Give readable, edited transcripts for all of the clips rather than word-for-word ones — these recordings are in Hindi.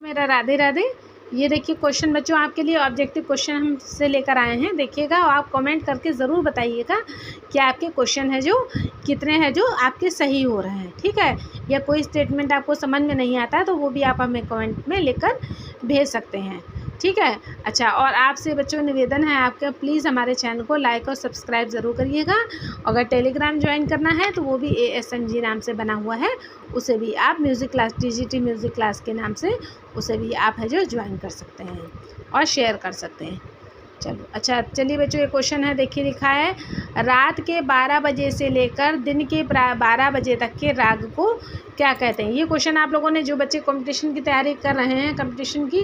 मेरा राधे राधे। ये देखिए क्वेश्चन बच्चों आपके लिए ऑब्जेक्टिव क्वेश्चन हमसे लेकर आए हैं। देखिएगा और आप कमेंट करके ज़रूर बताइएगा कि आपके क्वेश्चन है जो कितने हैं जो आपके सही हो रहे हैं, ठीक है। या कोई स्टेटमेंट आपको समझ में नहीं आता है तो वो भी आप हमें कमेंट में लिखकर भेज सकते हैं, ठीक है। अच्छा, और आपसे बच्चों निवेदन है आपका, प्लीज़ हमारे चैनल को लाइक और सब्सक्राइब ज़रूर करिएगा। अगर टेलीग्राम ज्वाइन करना है तो वो भी ASMG नाम से बना हुआ है, उसे भी आप music class TGT music class के नाम से उसे भी आप है जो ज्वाइन कर सकते हैं और शेयर कर सकते हैं। चलो अच्छा, चलिए बच्चों ये क्वेश्चन है, देखिए लिखा है रात के 12 बजे से लेकर दिन के 12 बजे तक के राग को क्या कहते हैं। ये क्वेश्चन आप लोगों ने, जो बच्चे कंपटीशन की तैयारी कर रहे हैं कंपटीशन की,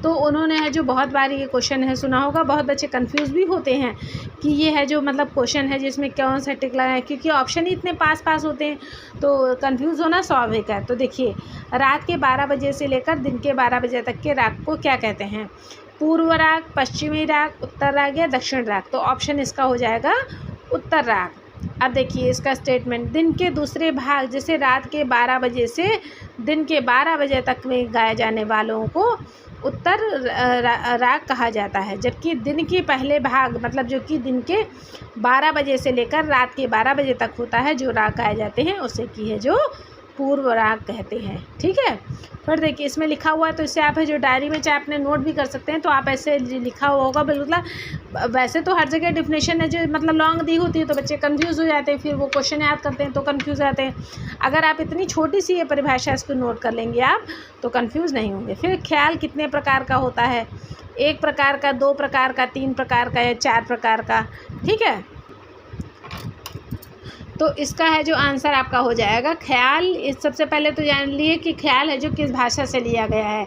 तो उन्होंने है जो बहुत बार ये क्वेश्चन है सुना होगा। बहुत बच्चे कंफ्यूज भी होते हैं कि ये है जो मतलब क्वेश्चन है जिसमें कौन सा टिक लगा है, क्योंकि ऑप्शन ही इतने पास होते हैं तो कंफ्यूज होना स्वाभाविक है। तो देखिए रात के 12 बजे से लेकर दिन के 12 बजे तक के राग को क्या कहते हैं। पूर्व राग, पश्चिमी राग, उत्तर राग या दक्षिण राग। तो ऑप्शन इसका हो जाएगा उत्तर राग। अब देखिए इसका स्टेटमेंट, दिन के दूसरे भाग जैसे रात के 12 बजे से दिन के 12 बजे तक में गाए जाने वालों को उत्तर राग कहा जाता है, जबकि दिन के पहले भाग मतलब जो कि दिन के 12 बजे से लेकर रात के 12 बजे तक होता है जो राग गाए जाते हैं उसे की है जो पूर्व राग कहते हैं, ठीक है। फिर देखिए इसमें लिखा हुआ है तो इससे आप है जो डायरी में चाहे अपने नोट भी कर सकते हैं। तो आप ऐसे लिखा हुआ होगा, मतलब वैसे तो हर जगह डिफिनेशन है जो मतलब लॉन्ग दी होती है तो बच्चे कंफ्यूज हो जाते हैं, फिर वो क्वेश्चन याद करते हैं तो कंफ्यूज हो जाते हैं। अगर आप इतनी छोटी सी ये परिभाषा इसको नोट कर लेंगे आप तो कंफ्यूज नहीं होंगे। फिर ख्याल कितने प्रकार का होता है, 1 प्रकार का, 2 प्रकार का, 3 प्रकार का या 4 प्रकार का, ठीक है। तो इसका है जो आंसर आपका हो जाएगा ख्याल। इस सबसे पहले तो जान लिए कि ख्याल है जो किस भाषा से लिया गया है।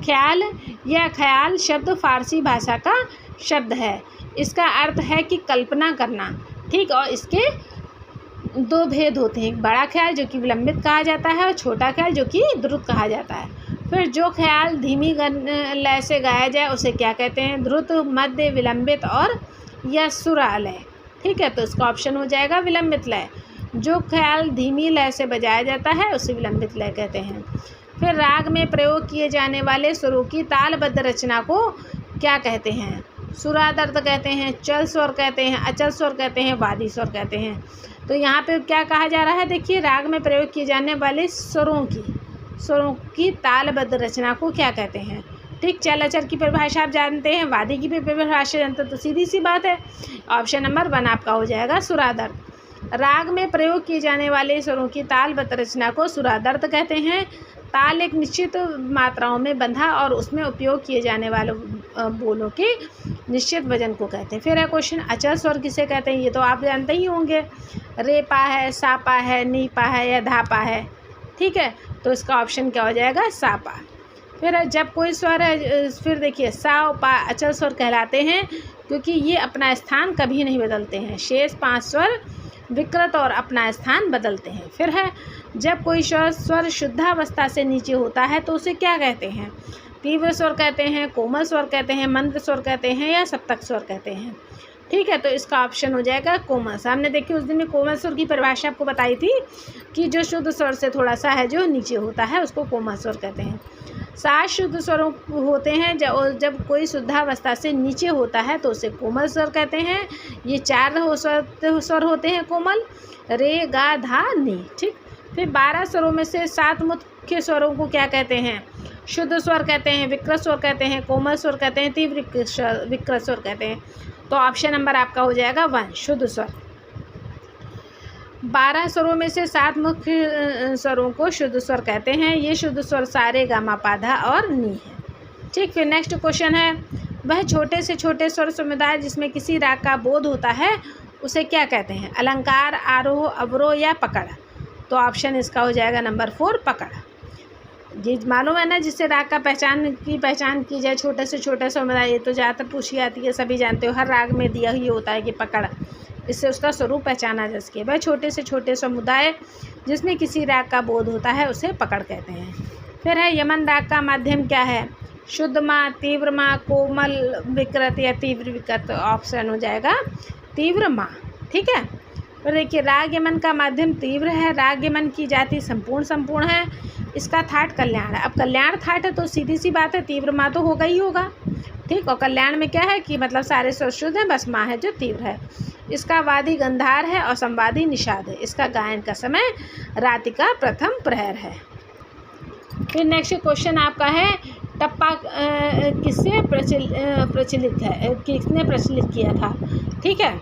ख्याल या ख्याल शब्द फारसी भाषा का शब्द है। इसका अर्थ है कि कल्पना करना, ठीक। और इसके 2 भेद होते हैं, एक बड़ा ख्याल जो कि विलंबित कहा जाता है और छोटा ख्याल जो कि द्रुत कहा जाता है। फिर जो ख्याल धीमी लय से गाया जाए उसे क्या कहते हैं, द्रुत, मध्य, विलंबित और या सुरा लय, ठीक है। तो इसका ऑप्शन हो जाएगा विलंबित लय। जो ख्याल धीमी लय से बजाया जाता है उसे विलंबित लय कहते हैं। फिर राग में प्रयोग किए जाने वाले स्वरों की तालबद्ध रचना को क्या कहते हैं। सुरादर्द कहते हैं, चल स्वर कहते हैं, अचल स्वर कहते हैं, वादी स्वर कहते हैं। तो यहाँ पे क्या कहा जा रहा है, देखिए राग में प्रयोग किए जाने वाले स्वरों की तालबद्ध रचना को क्या कहते हैं, ठीक। चल अचल की परिभाषा आप जानते हैं, वादी की भी परिभाषा जानते हैं, तो सीधी सी बात है ऑप्शन नंबर 1 आपका हो जाएगा सुरादर्द। राग में प्रयोग किए जाने वाले स्वरों की तालबद्ध रचना को सुरादर्द कहते हैं। ताल एक निश्चित मात्राओं में बंधा और उसमें उपयोग किए जाने वाले बोलों के निश्चित वजन को कहते हैं। फिर है क्वेश्चन, अचल स्वर किसे कहते हैं। ये तो आप जानते ही होंगे, रेपा है, सापा है, नीपा है या धापा है, ठीक है। तो इसका ऑप्शन क्या हो जाएगा, सापा। फिर जब कोई स्वर है, फिर देखिए सा और पा अचल स्वर कहलाते हैं क्योंकि ये अपना स्थान कभी नहीं बदलते हैं। शेष 5 स्वर विकृत और अपना स्थान बदलते हैं। फिर है जब कोई स्वर शुद्धावस्था से नीचे होता है तो उसे क्या कहते हैं, तीव्र स्वर कहते हैं, कोमल स्वर कहते हैं, मंद स्वर कहते हैं या सप्तक स्वर कहते हैं, ठीक है। तो इसका ऑप्शन हो जाएगा कोमल। हमने देखिए उस दिन में कोमल स्वर की परिभाषा आपको बताई थी कि जो शुद्ध स्वर से थोड़ा सा है जो नीचे होता है उसको कोमल स्वर कहते हैं। 7 शुद्ध स्वरों होते हैं, जब कोई शुद्धावस्था से नीचे होता है तो उसे कोमल स्वर कहते हैं। ये 4 स्वर होते हैं कोमल, रे, गा, धा, नी, ठीक। फिर 12 स्वरों में से 7 मुख्य स्वरों को क्या कहते हैं, शुद्ध स्वर कहते हैं, विकृत स्वर कहते हैं, कोमल स्वर कहते हैं, तीव्र विकृत स्वर कहते हैं। तो ऑप्शन नंबर आपका हो जाएगा 1 शुद्ध स्वर। 12 स्वरों में से 7 मुख्य स्वरों को शुद्ध स्वर कहते हैं। ये शुद्ध स्वर सारे, गामा, पाधा और नी है, ठीक। फिर नेक्स्ट क्वेश्चन है, वह छोटे से छोटे स्वर समुदाय जिसमें किसी राग का बोध होता है उसे क्या कहते हैं, अलंकार, आरोह, अवरोह या पकड़। तो ऑप्शन इसका हो जाएगा नंबर 4 पकड़। ये मालूम है ना, जिससे राग का पहचान की जाए, छोटे से छोटे समुदाय, ये तो ज़्यादातर पूछी जाती है, सभी जानते हो, हर राग में दिया ही होता है कि पकड़, इससे उसका स्वरूप पहचाना जा सके। वह छोटे से छोटे समुदाय जिसमें किसी राग का बोध होता है उसे पकड़ कहते हैं। फिर है यमन राग का माध्यम क्या है, शुद्ध माँ, तीव्र माँ, कोमल, विकृत या तीव्र विकृत। ऑप्शन हो जाएगा तीव्र माँ, ठीक है। फिर देखिए राग यमन का माध्यम तीव्र है। राग यमन की जाति संपूर्ण है। इसका थाट कल्याण है। अब कल्याण थाट है तो सीधी सी बात है तीव्र माँ तो होगा ही होगा, ठीक। और कल्याण में क्या है कि मतलब सारे स्वर शुद्ध हैं, बस माँ है जो तीव्र है। इसका वादी गंधार है और संवादी निषाद है। इसका गायन का समय रात्रि का प्रथम प्रहर है। फिर नेक्स्ट क्वेश्चन आपका है टप्पा किसने प्रचलित है, किसने प्रचलित किया था, ठीक है।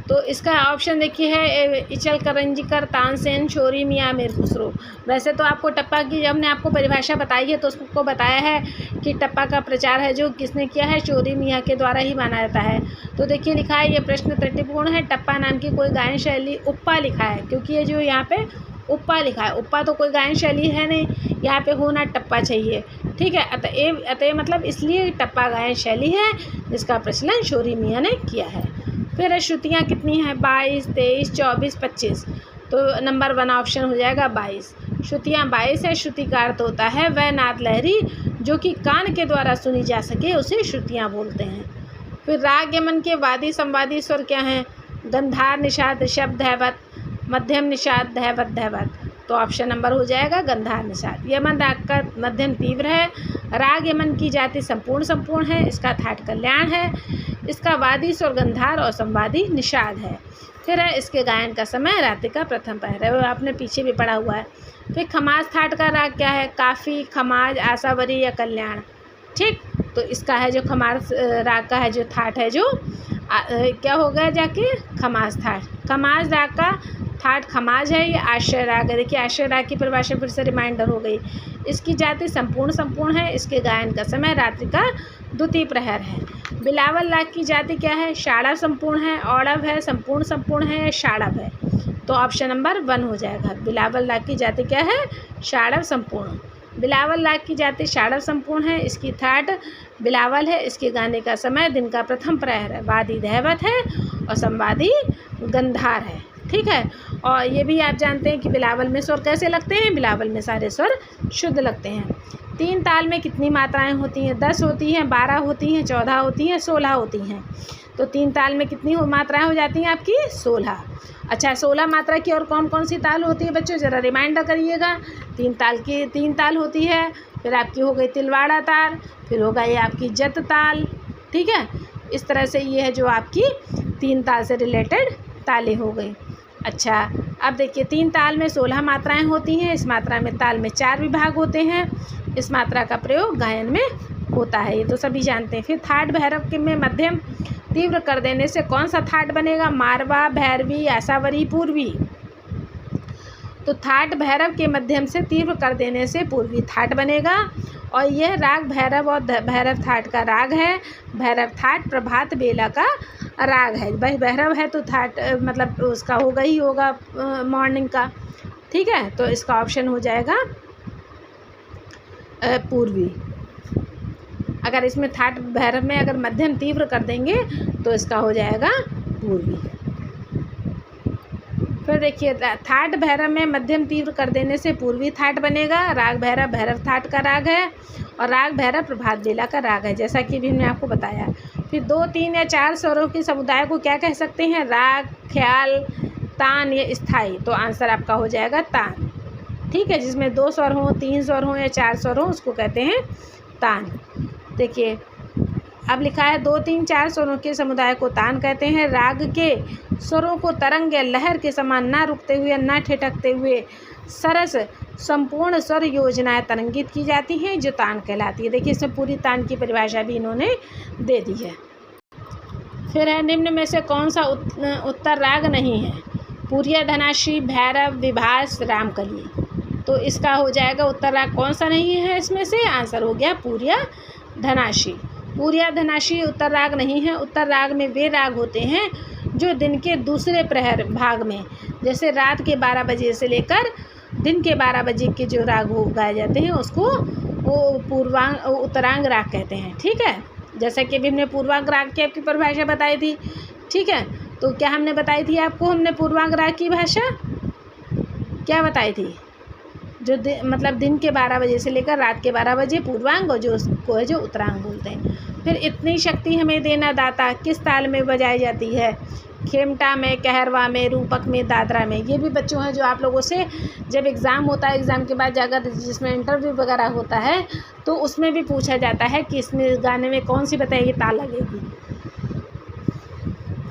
तो इसका ऑप्शन देखिए है इचल करंजीकर, तानसेन, शोरी मियाँ, मीर खुसरो। वैसे तो आपको टप्पा की जब हमने आपको परिभाषा बताई है तो उसको बताया है कि टप्पा का प्रचार है जो किसने किया है, शोरी मियाँ के द्वारा ही माना जाता है। तो देखिए लिखा है ये प्रश्न त्रुटिपूर्ण है। टप्पा नाम की कोई गायन शैली, उप्पा लिखा है क्योंकि ये जो यहाँ पे उप्पा लिखा है, उप्पा तो कोई गायन शैली है नहीं, यहाँ पे होना टप्पा चाहिए, ठीक है। अतएव मतलब इसलिए टप्पा गायन शैली है जिसका प्रचलन शोरी मियाँ ने किया है। फिर श्रुतियाँ कितनी हैं, 22, 23, 24, 25। तो नंबर 1 ऑप्शन हो जाएगा 22। श्रुतियाँ 22 है। श्रुति का अर्थ होता है वह नाद लहरी जो कि कान के द्वारा सुनी जा सके, उसे श्रुतियाँ बोलते हैं। फिर राग यमन के वादी संवादी स्वर क्या हैं, गंधार, निषाद, ऋषभ, धैवत, मध्यम, निषाद, धैवत, धैवत। तो ऑप्शन नंबर हो जाएगा गंधार, निषाद। यमन राग का मध्यम तीव्र है। राग यमन की जाति संपूर्ण है। इसका थाट कल्याण है। इसका वादी स्वर गंधार और संवादी निषाद है। फिर है इसके गायन का समय रात्रि का प्रथम प्रहर है, वो आपने पीछे भी पढ़ा हुआ है। फिर खमाज थाट का राग क्या है, काफ़ी, खमाज, आशावरी या कल्याण, ठीक। तो इसका है जो खमाज राग का है जो थाट है जो क्या हो गया जाके खमाज थाट। खमाज राग का थाट खमाज है, ये आश्रय राग है। देखिए आश्रय राग की परिभाषा फिर से रिमाइंडर हो गई। इसकी जाति संपूर्ण है। इसके गायन का समय रात्रि का द्वितीय प्रहर है। बिलावल राग की जाति क्या है, षाड़व संपूर्ण है, औड़व है, संपूर्ण है या षाड़व है। तो ऑप्शन नंबर 1 हो जाएगा। बिलावल राग की जाति क्या है, षाड़व संपूर्ण। बिलावल राग की जाति षाड़व संपूर्ण है। इसकी थाट बिलावल है। इसके गाने का समय दिन का प्रथम प्रहर है। वादी धैवत है और संवादी गंधार है, ठीक है। और ये भी आप जानते हैं कि बिलावल में स्वर कैसे लगते हैं, बिलावल में सारे स्वर शुद्ध लगते हैं। 3 ताल में कितनी मात्राएं होती हैं, 10 होती हैं, 12 होती हैं, 14 होती हैं, 16 होती हैं। तो 3 ताल में कितनी मात्राएं हो जाती हैं आपकी, 16। अच्छा 16 मात्रा की और कौन कौन सी ताल होती है बच्चों, ज़रा रिमाइंडर करिएगा। 3 ताल होती है। फिर आपकी हो गई तिलवाड़ा ताल, फिर होगा ये आपकी जत ताल, ठीक है। इस तरह से ये है जो आपकी 3 ताल से रिलेटेड तालें हो गई। अच्छा अब देखिए 3 ताल में 16 मात्राएं होती हैं। इस मात्रा में ताल में 4 विभाग होते हैं। इस मात्रा का प्रयोग गायन में होता है, ये तो सभी जानते हैं। फिर थाट भैरव के में मध्यम तीव्र कर देने से कौन सा थाट बनेगा, मारवा, भैरवी, आशावरी, पूर्वी। तो थाट भैरव के मध्यम से तीव्र कर देने से पूर्वी थाट बनेगा। और यह राग भैरव और भैरव थाट का राग है। भैरव थाट प्रभात बेला का राग है। भाई भैरव है तो थाट मतलब उसका होगा ही होगा मॉर्निंग का, ठीक है। तो इसका ऑप्शन हो जाएगा पूर्वी। अगर इसमें थाट भैरव में अगर मध्यम तीव्र कर देंगे तो इसका हो जाएगा पूर्वी। फिर देखिए थाट भैरव में मध्यम तीव्र कर देने से पूर्वी थाट बनेगा। राग भैरव भैरव थाट का राग है और राग भैरव प्रभात बेला का राग है, जैसा कि भी हमने आपको बताया। फिर 2, 3 या 4 स्वरों के समुदाय को क्या कह सकते हैं, राग, ख्याल, तान या स्थाई। तो आंसर आपका हो जाएगा तान, ठीक है। जिसमें 2 स्वर हों, 3 स्वर हों या 4 स्वर हों उसको कहते हैं तान। देखिए अब लिखा है 2, 3, 4 स्वरों के समुदाय को तान कहते हैं। राग के स्वरों को तरंग या लहर के समान ना रुकते हुए ना ठिठकते हुए सरस संपूर्ण स्वर योजनाएं तरंगित की जाती हैं जो तान कहलाती है। देखिए इसमें पूरी तान की परिभाषा भी इन्होंने दे दी है। फिर है निम्न में से कौन सा उत्तर राग नहीं है, पूरिया, धनाशी, भैरव, विभास, रामकली। तो इसका हो जाएगा उत्तर राग कौन सा नहीं है इसमें से, आंसर हो गया पूरिया धनाशी। पूरिया धनाशी उत्तर राग नहीं है। उत्तर राग में वे राग होते हैं जो दिन के दूसरे प्रहर भाग में, जैसे रात के 12 बजे से लेकर दिन के 12 बजे के जो राग वो गाए जाते हैं उसको वो उत्तरांग राग कहते हैं, ठीक है। जैसा कि अभी हमने पूर्वांग राग की आपकी परिभाषा बताई थी, ठीक है। तो क्या हमने बताई थी आपको, हमने पूर्वांग राग की भाषा क्या बताई थी, जो मतलब दिन के 12 बजे से लेकर रात के 12 बजे पूर्वांग, और जो उसको है जो उत्तरांग बोलते हैं। फिर इतनी शक्ति हमें देना दाता किस ताल में बजाई जाती है, खेमटा में, कहरवा में, रूपक में, दादरा में। ये भी बच्चों हैं जो आप लोगों से जब एग्ज़ाम होता है, एग्ज़ाम के बाद जाकर जिसमें इंटरव्यू वगैरह होता है तो उसमें भी पूछा जाता है कि इसमें गाने में कौन सी बताइए ताल लगेगी।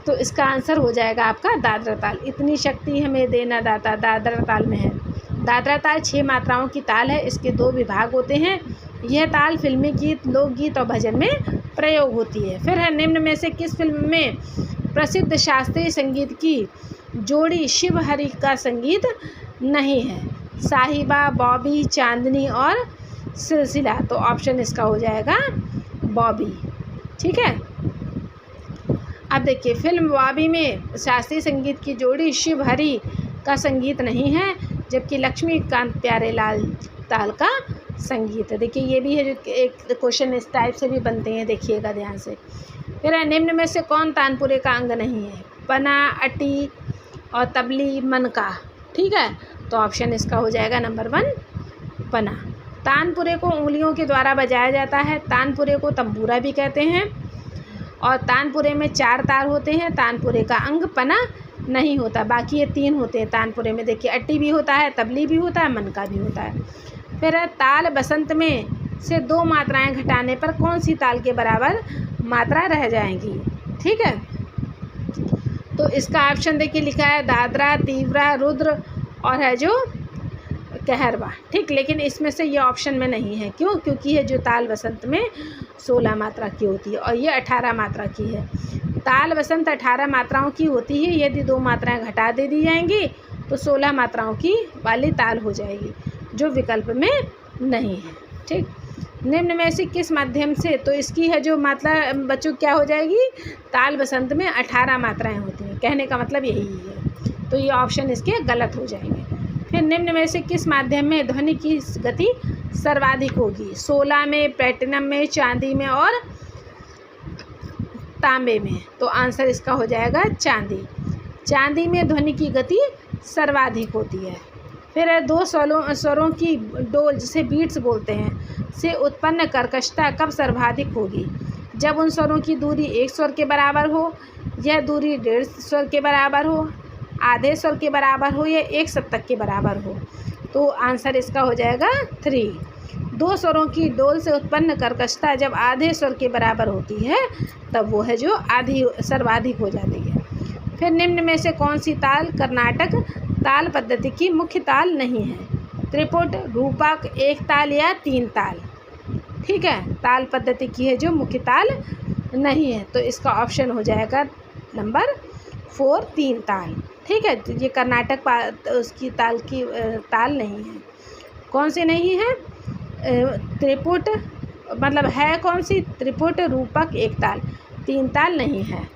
तो इसका आंसर हो जाएगा आपका दादरा ताल। इतनी शक्ति हमें देना दाता दादरा ताल में है। दादरा ताल 6 मात्राओं की ताल है। इसके 2 विभाग होते हैं। यह ताल फिल्मी गीत, लोकगीत और भजन में प्रयोग होती है। फिर है निम्न में से किस फिल्म में प्रसिद्ध शास्त्रीय संगीत की जोड़ी शिव हरि का संगीत नहीं है? साहिबा, बॉबी, चांदनी और सिलसिला। तो ऑप्शन इसका हो जाएगा बॉबी। ठीक है। अब देखिए फिल्म बॉबी में शास्त्रीय संगीत की जोड़ी शिव हरि का संगीत नहीं है, जबकि लक्ष्मीकांत प्यारेलाल ताल का संगीत है। देखिए ये भी है जो एक क्वेश्चन इस टाइप से भी बनते हैं, देखिएगा ध्यान से। फिर है निम्न में से कौन तानपुरे का अंग नहीं है? पना, अटी और तबली, मनका। ठीक है। तो ऑप्शन इसका हो जाएगा नंबर 1 पना। तानपुरे को उंगलियों के द्वारा बजाया जाता है। तानपुरे को तंबूरा भी कहते हैं और तानपुरे में 4 तार होते हैं। तानपुरे का अंग पना नहीं होता, बाकी ये 3 होते हैं तानपुरे में। देखिए अट्टी भी होता है, तबली भी होता है, मनका भी होता है। फिर है ताल बसंत में से 2 मात्राएं घटाने पर कौन सी ताल के बराबर मात्रा रह जाएंगी? ठीक है। तो इसका ऑप्शन देखिए लिखा है दादरा, तीव्रा, रुद्र और है जो कहरवा। ठीक, लेकिन इसमें से ये ऑप्शन में नहीं है। क्यों? क्योंकि ये जो ताल बसंत में 16 मात्रा की होती है और ये 18 मात्रा की है। ताल बसंत 18 मात्राओं की होती है। यदि 2 मात्राएं घटा दे दी जाएंगी तो 16 मात्राओं की वाली ताल हो जाएगी, जो विकल्प में नहीं है। ठीक। निम्न में से किस माध्यम से, तो इसकी है जो मात्रा बच्चों क्या हो जाएगी? ताल बसंत में 18 मात्राएं होती हैं, कहने का मतलब यही है। तो ये ऑप्शन इसके गलत हो जाएंगे। फिर निम्न में से किस माध्यम में ध्वनि की गति सर्वाधिक होगी? 16 में, प्लेटिनम में, चांदी में और तांबे में। तो आंसर इसका हो जाएगा चांदी। चांदी में ध्वनि की गति सर्वाधिक होती है। फिर है 2 स्वरों की डोल, जिसे बीट्स बोलते हैं, से उत्पन्न कर्कशता कब सर्वाधिक होगी? जब उन स्वरों की दूरी 1 स्वर के बराबर हो, यह दूरी 1.5 स्वर के बराबर हो, आधे स्वर के बराबर हो या 1 सप्तक के बराबर हो। तो आंसर इसका हो जाएगा 3। 2 स्वरों की डोल से उत्पन्न कर्कशता जब आधे स्वर के बराबर होती है तब वो है जो आधी सर्वाधिक हो जाती है। फिर निम्न में से कौन सी ताल कर्नाटक ताल पद्धति की मुख्य ताल नहीं है? त्रिपुट, रूपक, 1 ताल या 3 ताल। ठीक है। ताल पद्धति की है जो मुख्य ताल नहीं है, तो इसका ऑप्शन हो जाएगा नंबर 4 3 ताल। ठीक है। तो ये कर्नाटक उसकी ताल नहीं है। कौन सी नहीं है? त्रिपुट, मतलब है कौन सी? त्रिपुट, रूपक, 1 ताल, 3 ताल नहीं है।